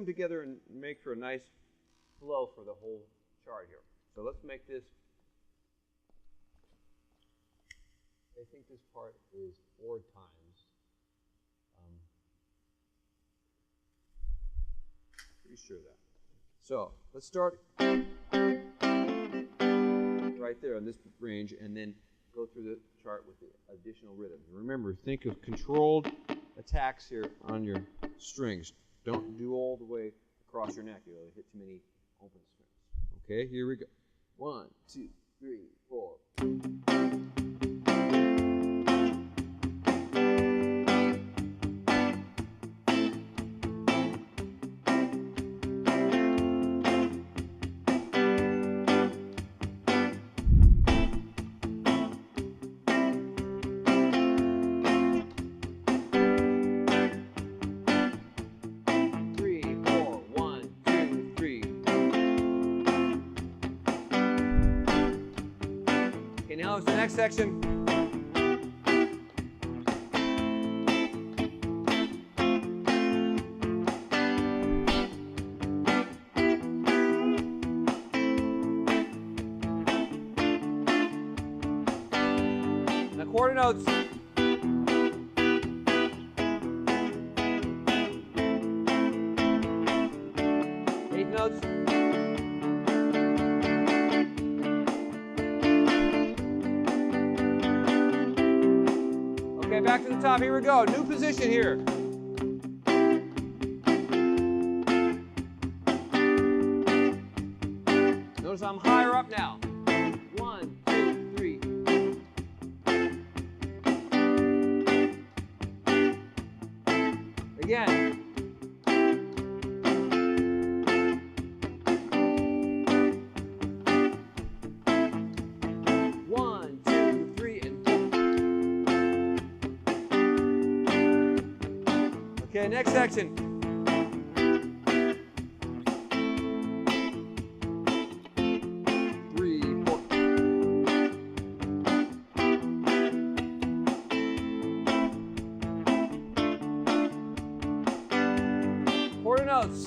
together and make for a nice flow for the whole chart here. So let's make this. I think this part is 4 times. Pretty sure that. So let's start right there on this range and then go through the chart with the additional rhythms. Remember, think of controlled attacks here on your strings. Don't do all the way across your neck. You'll hit too many open strings. Okay, here we go. 1, 2, 3, 4. Now it's the next section. Now quarter notes. Eighth notes. Okay, back to the top. Here we go. New position here. Notice I'm higher up now. 1, 2, 3. Again. Okay, next section. Three, 4. Quarter notes.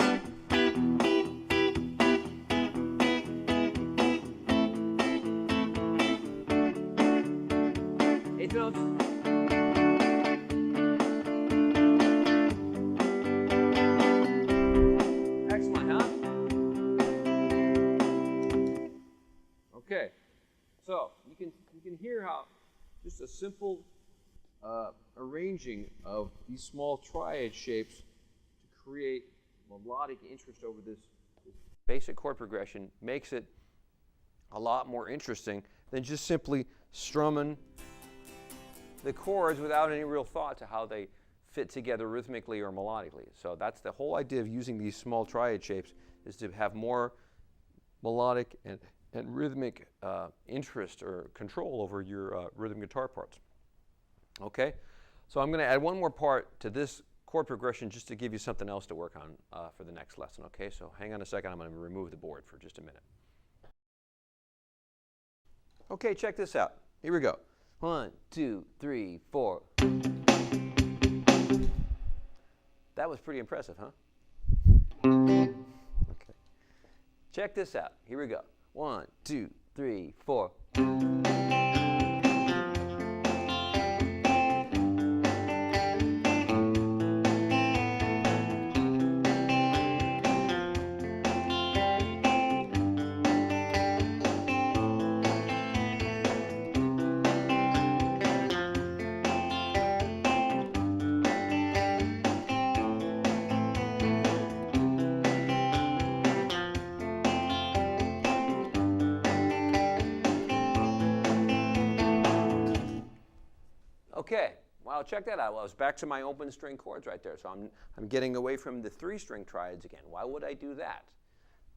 Eighth notes. Okay, so you can hear how just a simple arranging of these small triad shapes to create melodic interest over this basic chord progression makes it a lot more interesting than just simply strumming the chords without any real thought to how they fit together rhythmically or melodically. So that's the whole idea of using these small triad shapes, is to have more melodic and rhythmic interest or control over your rhythm guitar parts. Okay, so I'm going to add one more part to this chord progression just to give you something else to work on for the next lesson. Okay, so hang on a second. I'm going to remove the board for just a minute. Okay, check this out. Here we go. 1, 2, 3, 4. That was pretty impressive, huh? Okay. Check this out. Here we go. 1, 2, 3, 4. Okay, well, check that out. Well, I was back to my open string chords right there. So I'm getting away from the 3-string triads again. Why would I do that?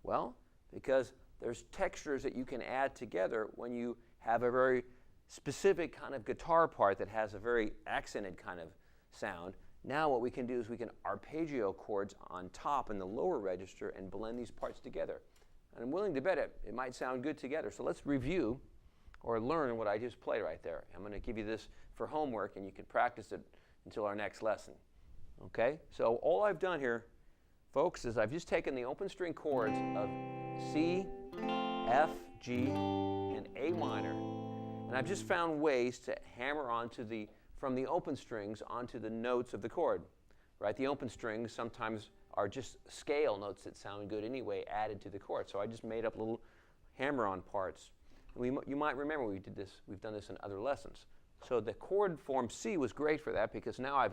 Well, because there's textures that you can add together when you have a very specific kind of guitar part that has a very accented kind of sound. Now what we can do is we can arpeggio chords on top in the lower register and blend these parts together. And I'm willing to bet it might sound good together. So let's review or learn what I just played right there. I'm going to give you this for homework, and you can practice it until our next lesson. Okay? So all I've done here folks, is I've just taken the open string chords of C, F, G, and A minor, and I've just found ways to hammer from the open strings onto the notes of the chord. Right? The open strings sometimes are just scale notes that sound good anyway added to the chord. So I just made up little hammer-on parts. And you might remember we've done this in other lessons. So the chord form C was great for that because now I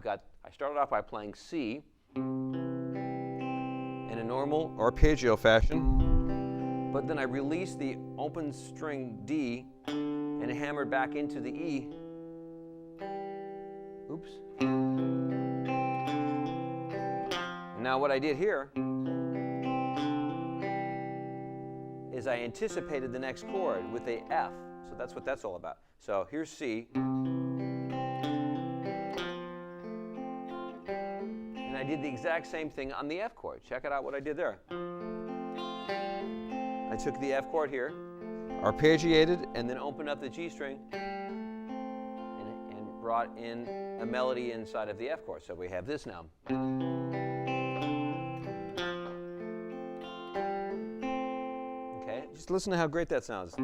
started off by playing C in a normal arpeggio fashion, but then I released the open string D and hammered back into the E. Oops. Now what I did here is I anticipated the next chord with a F. So that's what that's all about. So here's C. And I did the exact same thing on the F chord. Check it out what I did there. I took the F chord here, arpeggiated, and then opened up the G string and brought in a melody inside of the F chord. So we have this now. Just listen to how great that sounds.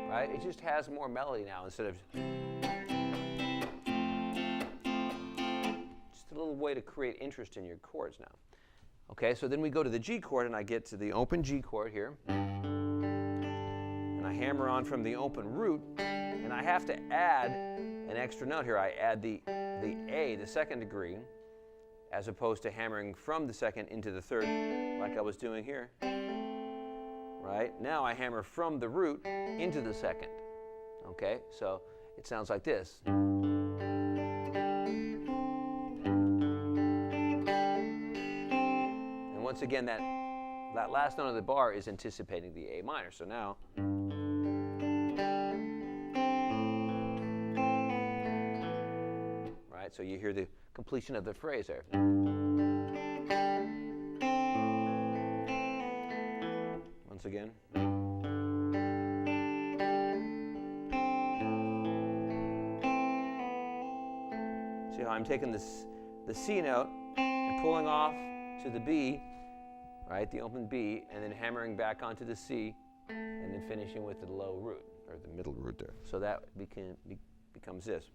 Right? It just has more melody now instead of just a little way to create interest in your chords now. Okay, so then we go to the G chord and I get to the open G chord here. And I hammer on from the open root, and I have to add an extra note here. I add the A, the second degree, as opposed to hammering from the second into the third like I was doing here. Right? Now I hammer from the root into the second. Okay? So it sounds like this. And once again, that last note of the bar is anticipating the A minor. So now so you hear the completion of the phrase there. Once again. See how I'm taking the C note and pulling off to the B, right, the open B, and then hammering back onto the C, and then finishing with the low root, or the middle root there. So that becomes this.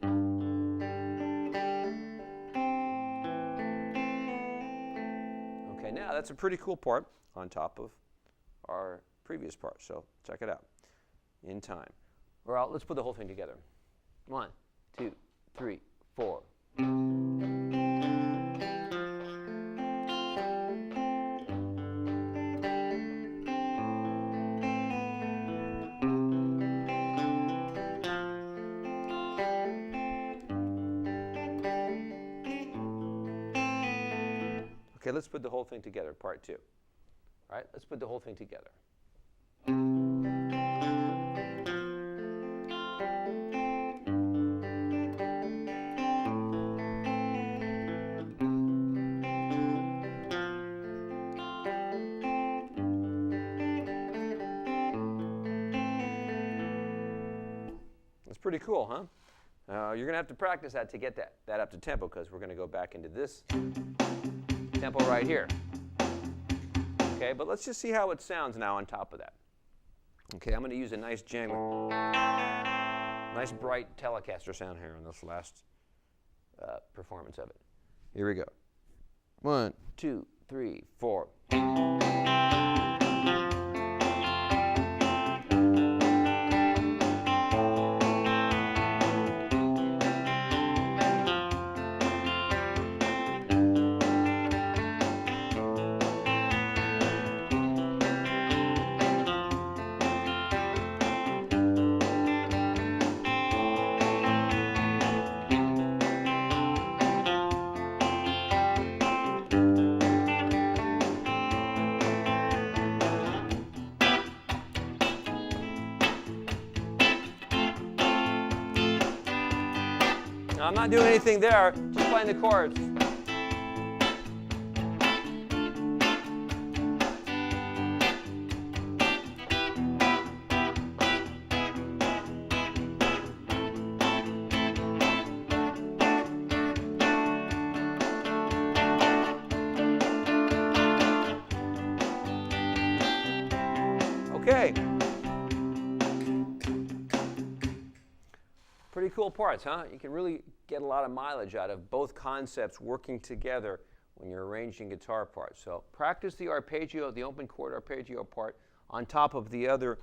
Okay, now that's a pretty cool part on top of our previous part, so check it out in time. Well, let's put the whole thing together. 1, 2, 3, 4. Okay, let's put the whole thing together, part 2. All right, let's put the whole thing together. That's pretty cool, huh? You're going to have to practice that to get that up to tempo, because we're going to go back into this tempo right here. Okay, but let's just see how it sounds now on top of that. Okay, I'm going to use a nice jangle, nice bright Telecaster sound here on this last performance of it. Here we go. 1, 2, 3, 4. I'm not doing anything there, just playing the chords. Pretty cool parts, huh? You can really get a lot of mileage out of both concepts working together when you're arranging guitar parts. So practice the arpeggio, the open chord arpeggio part, on top of the other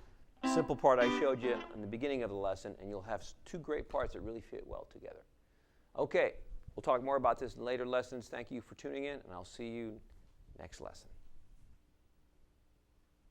simple part I showed you in the beginning of the lesson, and you'll have two great parts that really fit well together. Okay, we'll talk more about this in later lessons. Thank you for tuning in, and I'll see you next lesson.